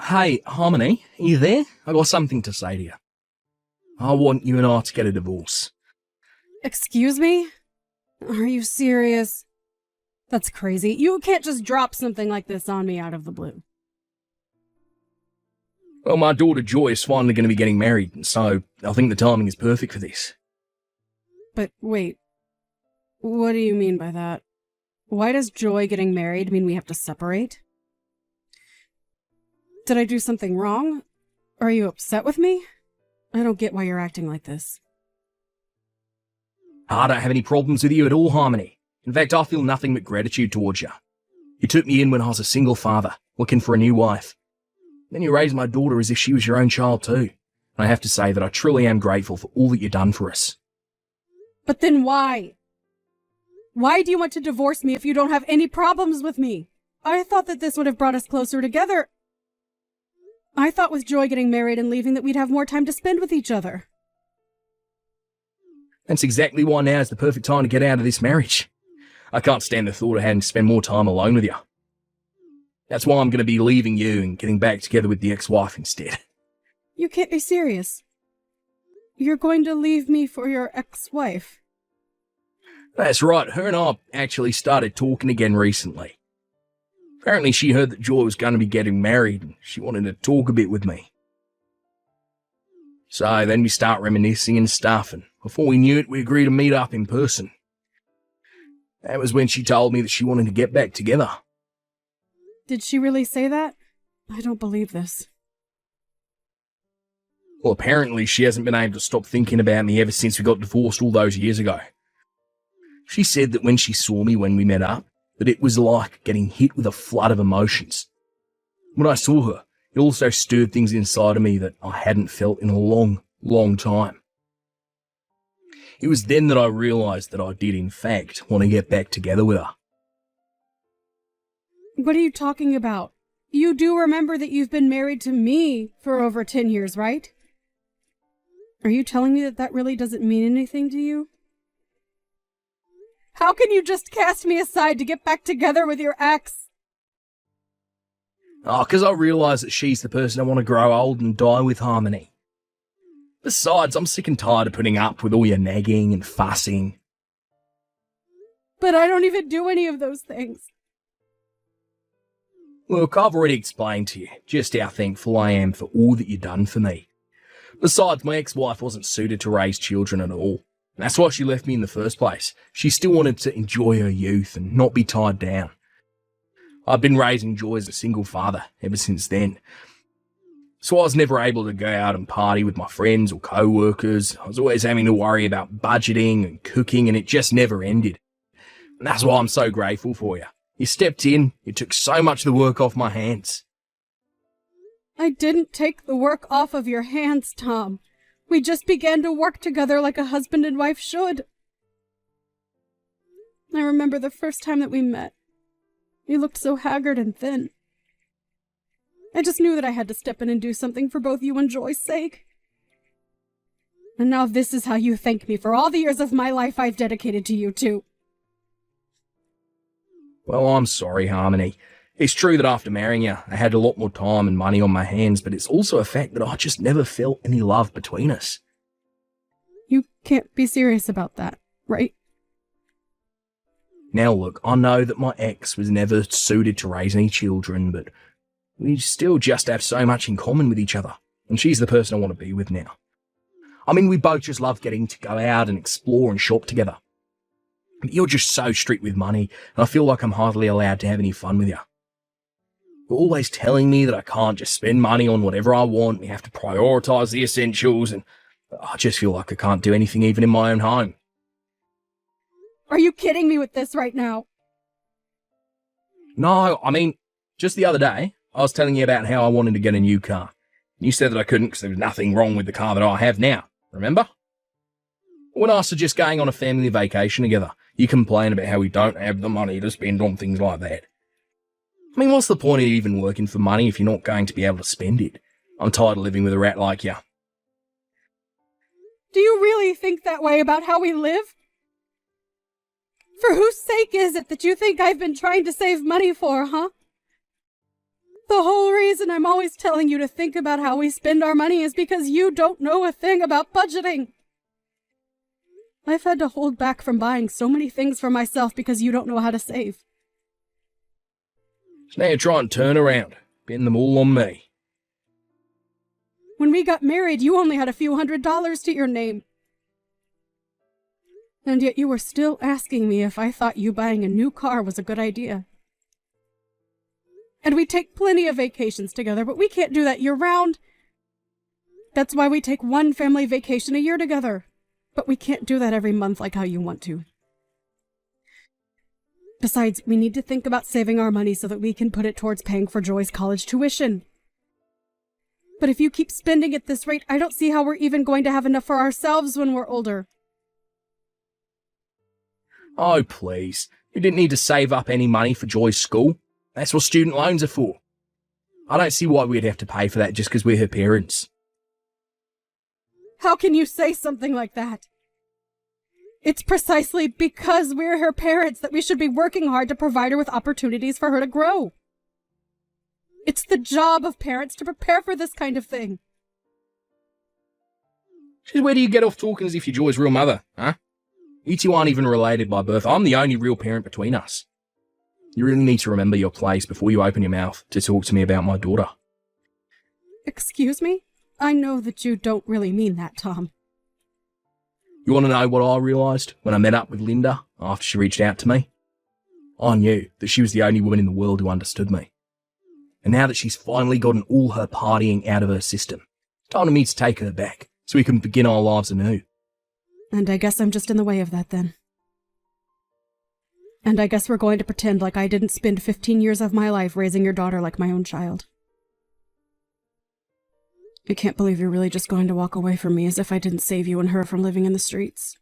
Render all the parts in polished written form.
Hey, Harmony, are you there? I got something to say to you. I want you and I to get a divorce. Excuse me? Are you serious? That's crazy. You can't just drop something like this on me out of the blue. Well, my daughter Joy is finally going to be getting married, and so I think the timing is perfect for this. But wait, what do you mean by that? Why does Joy getting married mean we have to separate? Did I do something wrong? Are you upset with me? I don't get why you're acting like this. I don't have any problems with you at all, Harmony. In fact, I feel nothing but gratitude towards you. You took me in when I was a single father, looking for a new wife. Then you raised my daughter as if she was your own child too. And I have to say that I truly am grateful for all that you've done for us. But then why? Why do you want to divorce me if you don't have any problems with me? I thought that this would have brought us closer together. I thought with Joy getting married and leaving that we'd have more time to spend with each other. That's exactly why now is the perfect time to get out of this marriage. I can't stand the thought of having to spend more time alone with you. That's why I'm going to be leaving you and getting back together with the ex-wife instead. You can't be serious. You're going to leave me for your ex-wife? That's right, her and I actually started talking again recently. Apparently she heard that Joy was going to be getting married and she wanted to talk a bit with me. So then we start reminiscing and stuff, and before we knew it, we agreed to meet up in person. That was when she told me that she wanted to get back together. Did she really say that? I don't believe this. Well, apparently she hasn't been able to stop thinking about me ever since we got divorced all those years ago. She said that when she saw me when we met up, that it was like getting hit with a flood of emotions. When I saw her, it also stirred things inside of me that I hadn't felt in a long, long time. It was then that I realised that I did in fact want to get back together with her. What are you talking about? You do remember that you've been married to me for over 10 years, right? Are you telling me that that really doesn't mean anything to you? How can you just cast me aside to get back together with your ex? Oh, because I realise that she's the person I want to grow old and die with, Harmony. Besides, I'm sick and tired of putting up with all your nagging and fussing. But I don't even do any of those things. Look, I've already explained to you just how thankful I am for all that you've done for me. Besides, my ex-wife wasn't suited to raise children at all. That's why she left me in the first place. She still wanted to enjoy her youth and not be tied down. I've been raising Joy as a single father ever since then. So I was never able to go out and party with my friends or co-workers. I was always having to worry about budgeting and cooking, and it just never ended. And that's why I'm so grateful for you. You stepped in, you took so much of the work off my hands. I didn't take the work off of your hands, Tom. We just began to work together like a husband and wife should. I remember the first time that we met. You looked so haggard and thin. I just knew that I had to step in and do something for both you and Joy's sake. And now this is how you thank me for all the years of my life I've dedicated to you two. Well, I'm sorry, Harmony. It's true that after marrying you, I had a lot more time and money on my hands, but it's also a fact that I just never felt any love between us. You can't be serious about that, right? Now look, I know that my ex was never suited to raise any children, but we still just have so much in common with each other, and she's the person I want to be with now. I mean, we both just love getting to go out and explore and shop together. But you're just so strict with money, and I feel like I'm hardly allowed to have any fun with you. You're always telling me that I can't just spend money on whatever I want, we have to prioritise the essentials, and I just feel like I can't do anything even in my own home. Are you kidding me with this right now? No, I mean, just the other day, I was telling you about how I wanted to get a new car. You said that I couldn't because there was nothing wrong with the car that I have now, remember? When I suggest going on a family vacation together, you complain about how we don't have the money to spend on things like that. I mean, what's the point of even working for money if you're not going to be able to spend it? I'm tired of living with a rat like you. Do you really think that way about how we live? For whose sake is it that you think I've been trying to save money for, huh? The whole reason I'm always telling you to think about how we spend our money is because you don't know a thing about budgeting. I've had to hold back from buying so many things for myself because you don't know how to save. So now you try and turn around, pin them all on me. When we got married, you only had a few $100s to your name. And yet you were still asking me if I thought you buying a new car was a good idea. And we take plenty of vacations together, but we can't do that year-round. That's why we take one family vacation a year together. But we can't do that every month like how you want to. Besides, we need to think about saving our money so that we can put it towards paying for Joy's college tuition. But if you keep spending at this rate, I don't see how we're even going to have enough for ourselves when we're older. Oh, please. You didn't need to save up any money for Joy's school. That's what student loans are for. I don't see why we'd have to pay for that just because we're her parents. How can you say something like that? It's precisely because we're her parents that we should be working hard to provide her with opportunities for her to grow. It's the job of parents to prepare for this kind of thing. Just where do you get off talking as if you're Joy's real mother, huh? You two aren't even related by birth. I'm the only real parent between us. You really need to remember your place before you open your mouth to talk to me about my daughter. Excuse me? I know that you don't really mean that, Tom. You want to know what I realised when I met up with Linda after she reached out to me? I knew that she was the only woman in the world who understood me. And now that she's finally gotten all her partying out of her system, it's time for me to take her back so we can begin our lives anew. And I guess I'm just in the way of that then. And I guess we're going to pretend like I didn't spend 15 years of my life raising your daughter like my own child. I can't believe you're really just going to walk away from me as if I didn't save you and her from living in the streets.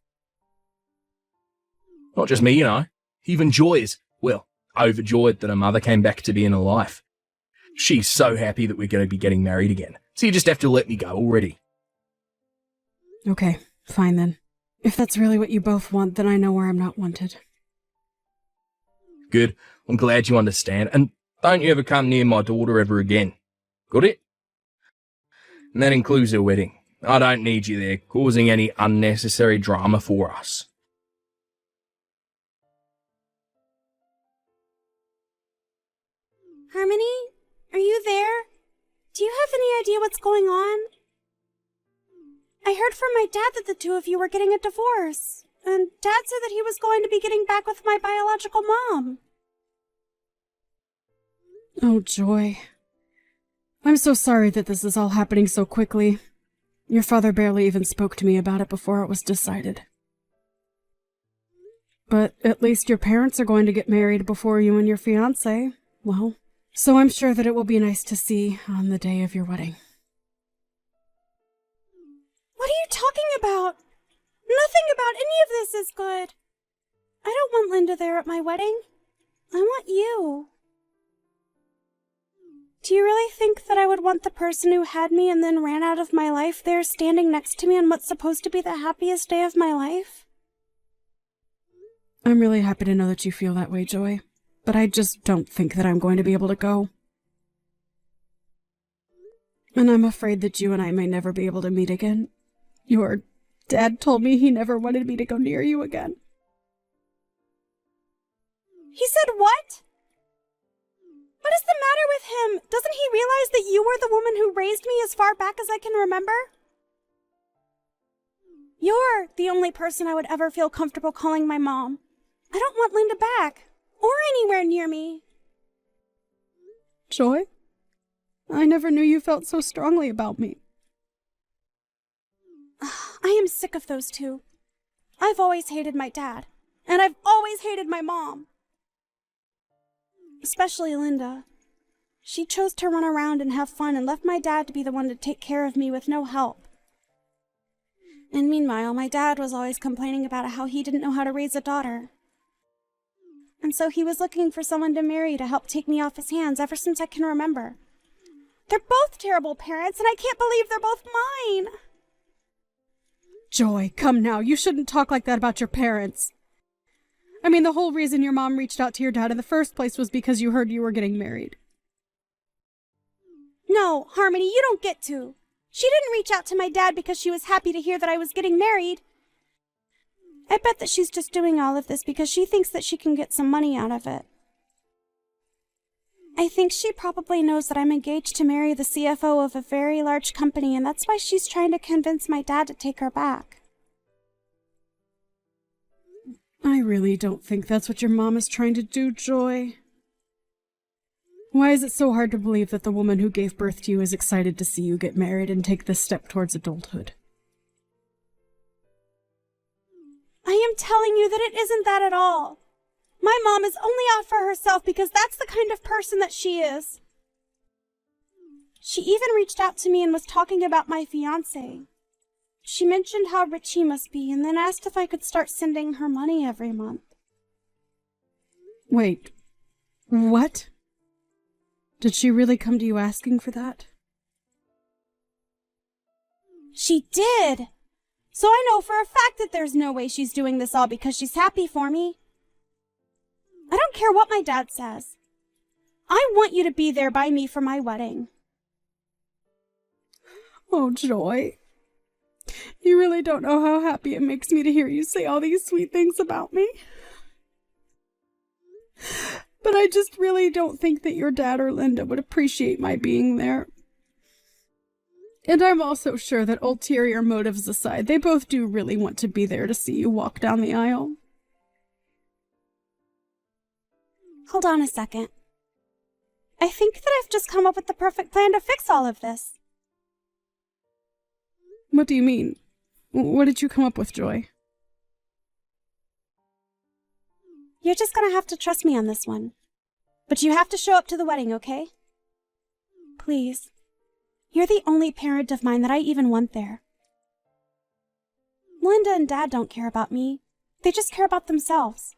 Not just me, you know. Even Joy is, well, overjoyed that her mother came back to be in her life. She's so happy that we're going to be getting married again. So you just have to let me go already. Okay, fine then. If that's really what you both want, then I know where I'm not wanted. Good. I'm glad you understand. And don't you ever come near my daughter ever again. Got it? And that includes her wedding. I don't need you there, causing any unnecessary drama for us. Harmony, are you there? Do you have any idea what's going on? I heard from my dad that the two of you were getting a divorce, and Dad said that he was going to be getting back with my biological mom. Oh, Joy. I'm so sorry that this is all happening so quickly. Your father barely even spoke to me about it before it was decided. But at least your parents are going to get married before you and your fiancé. Well, so I'm sure that it will be nice to see on the day of your wedding. What are you talking about? Nothing about any of this is good. I don't want Linda there at my wedding. I want you. Do you really think that I would want the person who had me and then ran out of my life there standing next to me on what's supposed to be the happiest day of my life? I'm really happy to know that you feel that way, Joy. But I just don't think that I'm going to be able to go. And I'm afraid that you and I may never be able to meet again. Your dad told me he never wanted me to go near you again. He said what? What is the matter with him? Doesn't he realize that you were the woman who raised me as far back as I can remember? You're the only person I would ever feel comfortable calling my mom. I don't want Linda back, or anywhere near me. Joy? I never knew you felt so strongly about me. I am sick of those two. I've always hated my dad, and I've always hated my mom. Especially Linda. She chose to run around and have fun and left my dad to be the one to take care of me with no help. And meanwhile, my dad was always complaining about how he didn't know how to raise a daughter. And so he was looking for someone to marry to help take me off his hands ever since I can remember. They're both terrible parents, and I can't believe they're both mine. Joy, come now. You shouldn't talk like that about your parents. I mean, the whole reason your mom reached out to your dad in the first place was because you heard you were getting married. No, Harmony, you don't get to. She didn't reach out to my dad because she was happy to hear that I was getting married. I bet that she's just doing all of this because she thinks that she can get some money out of it. I think she probably knows that I'm engaged to marry the CFO of a very large company, and that's why she's trying to convince my dad to take her back. I really don't think that's what your mom is trying to do, Joy. Why is it so hard to believe that the woman who gave birth to you is excited to see you get married and take this step towards adulthood? I am telling you that it isn't that at all. My mom is only out for herself because that's the kind of person that she is. She even reached out to me and was talking about my fiancé. She mentioned how rich he must be and then asked if I could start sending her money every month. Wait, what? Did she really come to you asking for that? She did! So I know for a fact that there's no way she's doing this all because she's happy for me. I don't care what my dad says. I want you to be there by me for my wedding. Oh, Joy. You really don't know how happy it makes me to hear you say all these sweet things about me. But I just really don't think that your dad or Linda would appreciate my being there. And I'm also sure that ulterior motives aside, they both do really want to be there to see you walk down the aisle. Hold on a second. I think that I've just come up with the perfect plan to fix all of this. What do you mean? What did you come up with, Joy? You're just gonna have to trust me on this one. But you have to show up to the wedding, okay? Please. You're the only parent of mine that I even want there. Linda and Dad don't care about me. They just care about themselves.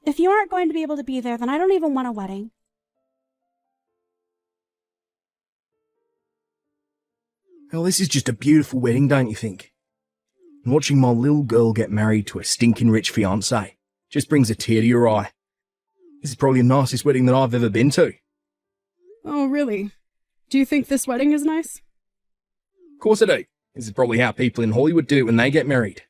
If you aren't going to be able to be there, then I don't even want a wedding. Well, this is just a beautiful wedding, don't you think? And watching my little girl get married to a stinking rich fiancé just brings a tear to your eye. This is probably the nicest wedding that I've ever been to. Oh, really? Do you think this wedding is nice? Of course I do. This is probably how people in Hollywood do it when they get married.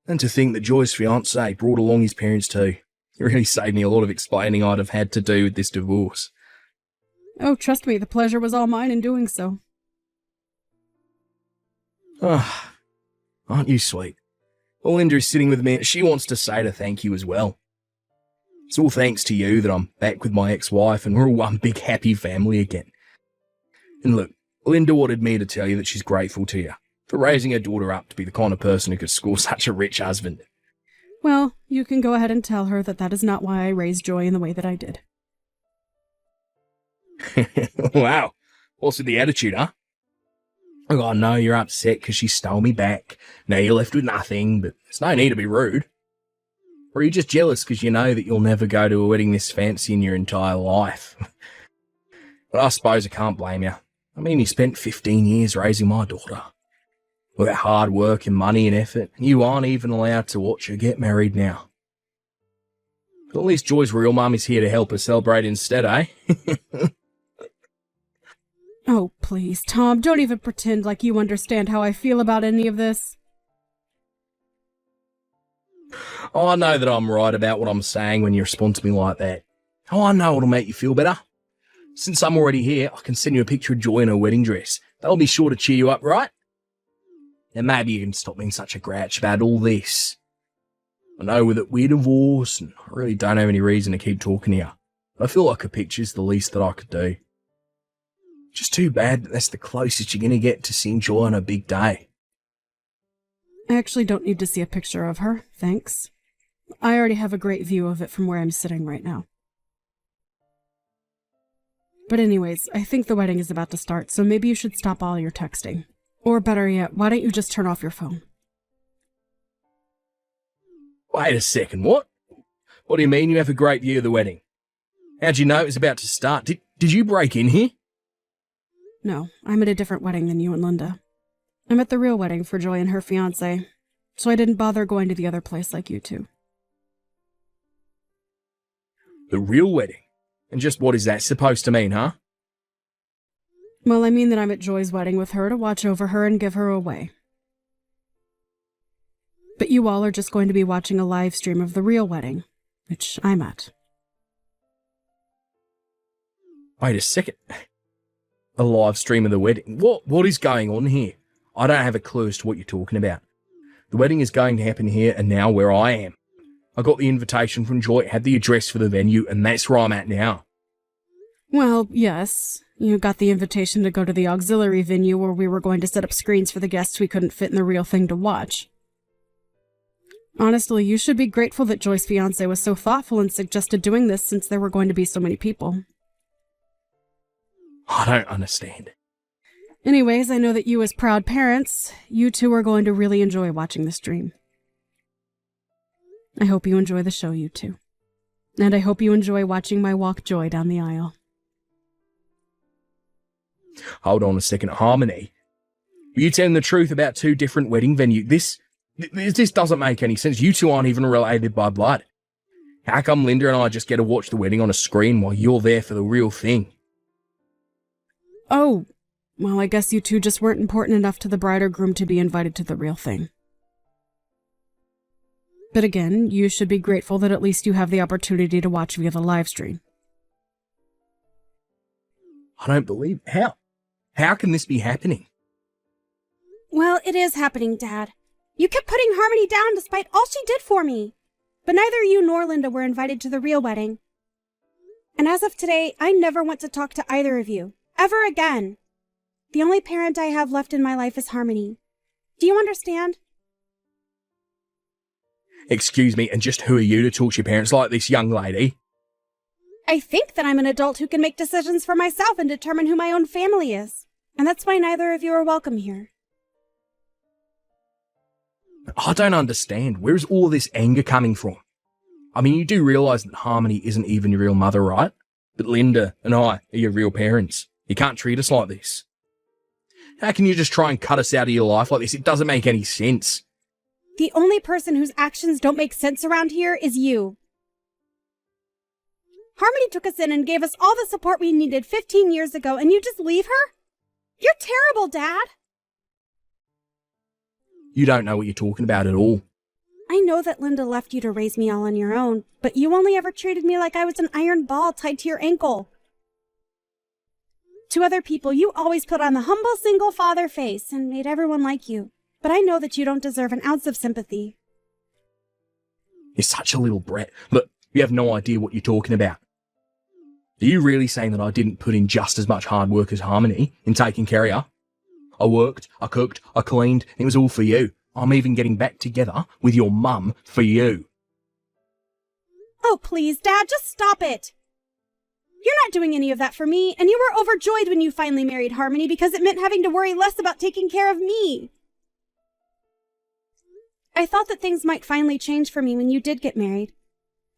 And to think that Joy's fiancé brought along his parents too. It really saved me a lot of explaining I'd have had to do with this divorce. Oh, trust me, the pleasure was all mine in doing so. Ah, aren't you sweet? Well, Linda is sitting with me. She wants to say to thank you as well. It's all thanks to you that I'm back with my ex-wife and we're all one big happy family again. And look, Linda wanted me to tell you that she's grateful to you for raising her daughter up to be the kind of person who could score such a rich husband. Well, you can go ahead and tell her that that is not why I raised Joy in the way that I did. Wow, what's with the attitude, huh? Oh, I know you're upset because she stole me back. Now you're left with nothing, but there's no need to be rude. Or are you just jealous because you know that you'll never go to a wedding this fancy in your entire life? But I suppose I can't blame you. I mean, you spent 15 years raising my daughter. All that hard work and money and effort, and you aren't even allowed to watch her get married now. But at least Joy's real mum is here to help her celebrate instead, eh? Oh, please, Tom, don't even pretend like you understand how I feel about any of this. Oh, I know that I'm right about what I'm saying when you respond to me like that. Oh, I know what'll make you feel better. Since I'm already here, I can send you a picture of Joy in her wedding dress. That'll be sure to cheer you up, right? And maybe you can stop being such a grouch about all this. I know that we're divorced, and I really don't have any reason to keep talking to you. But I feel like a picture's the least that I could do. Just too bad that that's the closest you're going to get to seeing Joy on a big day. I actually don't need to see a picture of her, thanks. I already have a great view of it from where I'm sitting right now. But anyways, I think the wedding is about to start, so maybe you should stop all your texting. Or better yet, why don't you just turn off your phone? Wait a second, what? What do you mean you have a great view of the wedding? How'd you know it was about to start? Did you break in here? No, I'm at a different wedding than you and Linda. I'm at the real wedding for Joy and her fiancé, so I didn't bother going to the other place like you two. The real wedding? And just what is that supposed to mean, huh? Well, I mean that I'm at Joy's wedding with her to watch over her and give her away. But you all are just going to be watching a live stream of the real wedding, which I'm at. Wait a second. A live stream of the wedding? What is going on here? I don't have a clue as to what you're talking about. The wedding is going to happen here and now where I am. I got the invitation from Joy, had the address for the venue, and that's where I'm at now. Well, yes. You got the invitation to go to the auxiliary venue where we were going to set up screens for the guests we couldn't fit in the real thing to watch. Honestly, you should be grateful that Joy's fiancé was so thoughtful and suggested doing this since there were going to be so many people. I don't understand. Anyways, I know that you as proud parents, you two are going to really enjoy watching the stream. I hope you enjoy the show, you two. And I hope you enjoy watching my walk Joy down the aisle. Hold on a second, Harmony. Are you telling the truth about two different wedding venues? This doesn't make any sense. You two aren't even related by blood. How come Linda and I just get to watch the wedding on a screen while you're there for the real thing? Oh, well, I guess you two just weren't important enough to the bride or groom to be invited to the real thing. But again, you should be grateful that at least you have the opportunity to watch via the live stream. I don't believe it. How can this be happening? Well, it is happening, Dad. You kept putting Harmony down despite all she did for me. But neither you nor Linda were invited to the real wedding. And as of today, I never want to talk to either of you. Ever again. The only parent I have left in my life is Harmony. Do you understand? Excuse me, and just who are you to talk to your parents like this, young lady? I think that I'm an adult who can make decisions for myself and determine who my own family is. And that's why neither of you are welcome here. I don't understand. Where's all this anger coming from? I mean, you do realise that Harmony isn't even your real mother, right? But Linda and I are your real parents. You can't treat us like this. How can you just try and cut us out of your life like this? It doesn't make any sense. The only person whose actions don't make sense around here is you. Harmony took us in and gave us all the support we needed 15 years ago, and you just leave her? You're terrible, Dad. You don't know what you're talking about at all. I know that Linda left you to raise me all on your own, but you only ever treated me like I was an iron ball tied to your ankle. To other people, you always put on the humble single father face and made everyone like you. But I know that you don't deserve an ounce of sympathy. You're such a little brat. Look, you have no idea what you're talking about. Are you really saying that I didn't put in just as much hard work as Harmony in taking care of you? I worked, I cooked, I cleaned, and it was all for you. I'm even getting back together with your mum for you. Oh, please, Dad, just stop it. You're not doing any of that for me, and you were overjoyed when you finally married Harmony because it meant having to worry less about taking care of me. I thought that things might finally change for me when you did get married.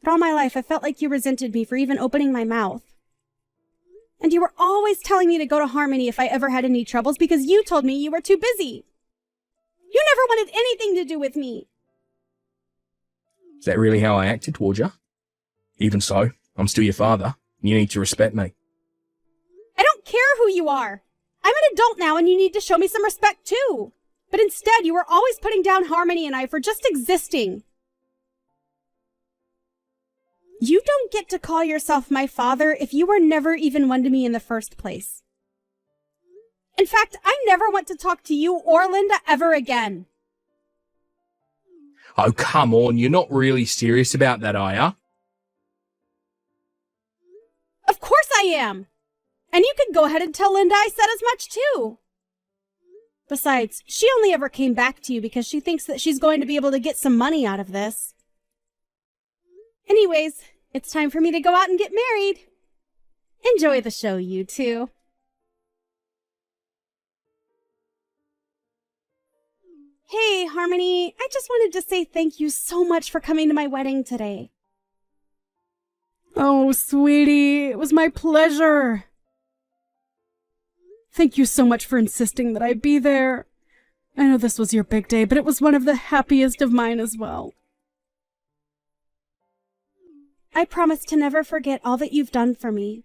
But all my life, I felt like you resented me for even opening my mouth. And you were always telling me to go to Harmony if I ever had any troubles because you told me you were too busy. You never wanted anything to do with me. Is that really how I acted towards you? Even so, I'm still your father. You need to respect me. I don't care who you are. I'm an adult now and you need to show me some respect too. But instead, you were always putting down Harmony and I for just existing. You don't get to call yourself my father if you were never even one to me in the first place. In fact, I never want to talk to you or Linda ever again. Oh, come on. You're not really serious about that, are ya? Of course I am. And you can go ahead and tell Linda I said as much too. Besides, she only ever came back to you because she thinks that she's going to be able to get some money out of this. Anyways, it's time for me to go out and get married. Enjoy the show, you two. Hey, Harmony, I just wanted to say thank you so much for coming to my wedding today. Oh, sweetie, it was my pleasure. Thank you so much for insisting that I be there. I know this was your big day, but it was one of the happiest of mine as well. I promise to never forget all that you've done for me.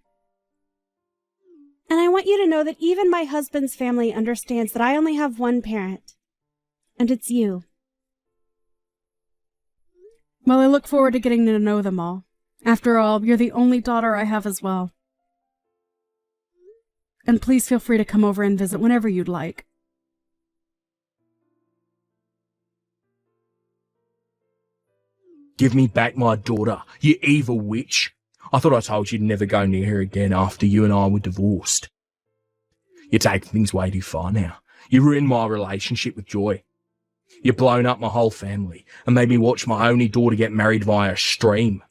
And I want you to know that even my husband's family understands that I only have one parent. And it's you. Well, I look forward to getting to know them all. After all, you're the only daughter I have as well. And please feel free to come over and visit whenever you'd like. Give me back my daughter, you evil witch. I thought I told you to never go near her again after you and I were divorced. You're taking things way too far now. You ruined my relationship with Joy. You've blown up my whole family and made me watch my only daughter get married via a stream.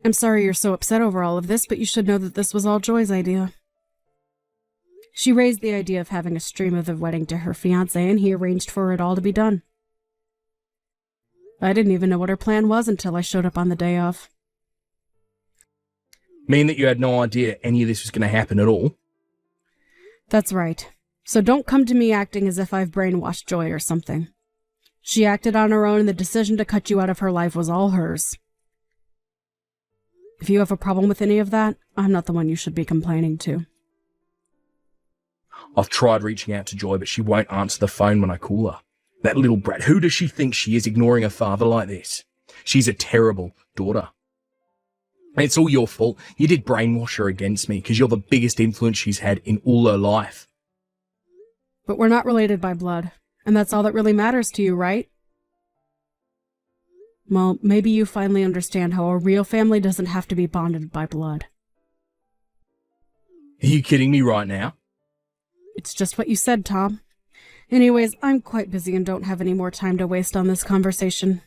I'm sorry you're so upset over all of this, but you should know that this was all Joy's idea. She raised the idea of having a stream of the wedding to her fiancé, and he arranged for it all to be done. I didn't even know what her plan was until I showed up on the day of. Mean that you had no idea any of this was going to happen at all? That's right. So don't come to me acting as if I've brainwashed Joy or something. She acted on her own, and the decision to cut you out of her life was all hers. If you have a problem with any of that, I'm not the one you should be complaining to. I've tried reaching out to Joy, but she won't answer the phone when I call her. That little brat, who does she think she is, ignoring her father like this? She's a terrible daughter. It's all your fault. You did brainwash her against me because you're the biggest influence she's had in all her life. But we're not related by blood, and that's all that really matters to you, right? Well, maybe you finally understand how a real family doesn't have to be bonded by blood. Are you kidding me right now? It's just what you said, Tom. Anyways, I'm quite busy and don't have any more time to waste on this conversation.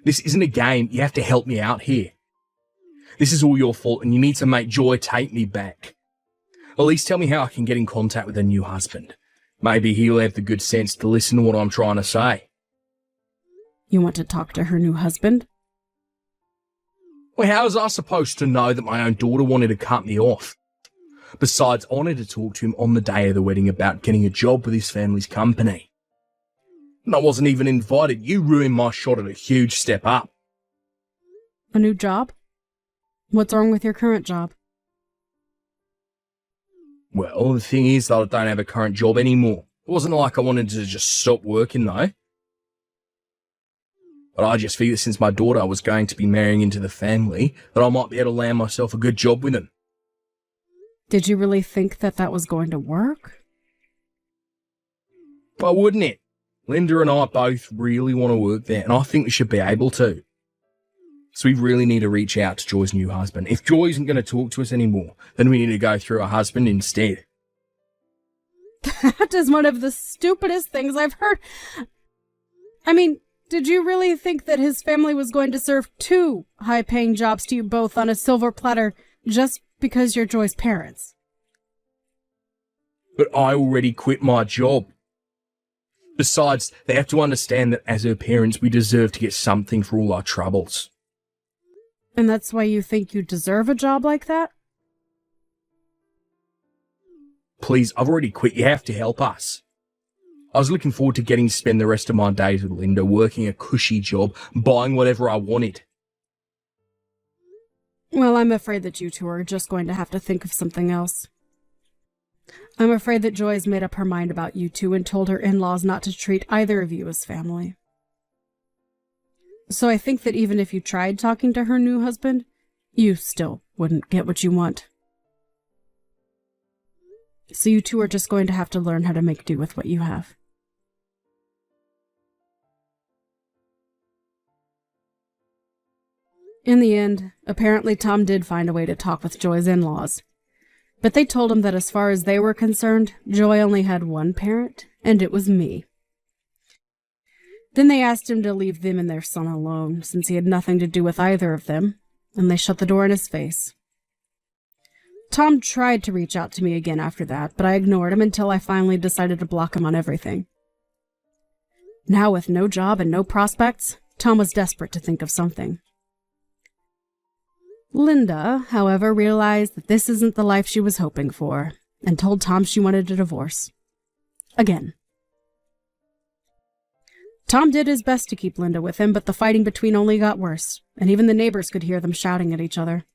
This isn't a game. You have to help me out here. This is all your fault, and you need to make Joy take me back. At least tell me how I can get in contact with her new husband. Maybe he'll have the good sense to listen to what I'm trying to say. You want to talk to her new husband? Well, how was I supposed to know that my own daughter wanted to cut me off? Besides, I wanted to talk to him on the day of the wedding about getting a job with his family's company. And I wasn't even invited. You ruined my shot at a huge step up. A new job? What's wrong with your current job? Well, the thing is that I don't have a current job anymore. It wasn't like I wanted to just stop working, though. But I just figured since my daughter was going to be marrying into the family, that I might be able to land myself a good job with him. Did you really think that that was going to work? Why wouldn't it? Linda and I both really want to work there, and I think we should be able to. So we really need to reach out to Joy's new husband. If Joy isn't going to talk to us anymore, then we need to go through her husband instead. That is one of the stupidest things I've heard. I mean, did you really think that his family was going to serve 2 high-paying jobs to you both on a silver platter just because you're Joy's parents? But I already quit my job. Besides, they have to understand that as her parents, we deserve to get something for all our troubles. And that's why you think you deserve a job like that? Please, I've already quit. You have to help us. I was looking forward to getting to spend the rest of my days with Linda, working a cushy job, buying whatever I wanted. Well, I'm afraid that you two are just going to have to think of something else. I'm afraid that Joy's made up her mind about you two and told her in-laws not to treat either of you as family. So I think that even if you tried talking to her new husband, you still wouldn't get what you want. So you two are just going to have to learn how to make do with what you have. In the end, apparently Tom did find a way to talk with Joy's in-laws. But they told him that as far as they were concerned, Joy only had one parent, and it was me. Then they asked him to leave them and their son alone, since he had nothing to do with either of them, and they shut the door in his face. Tom tried to reach out to me again after that, but I ignored him until I finally decided to block him on everything. Now with no job and no prospects, Tom was desperate to think of something. Linda, however, realized that this isn't the life she was hoping for, and told Tom she wanted a divorce. Again. Tom did his best to keep Linda with him, but the fighting between only got worse, and even the neighbors could hear them shouting at each other.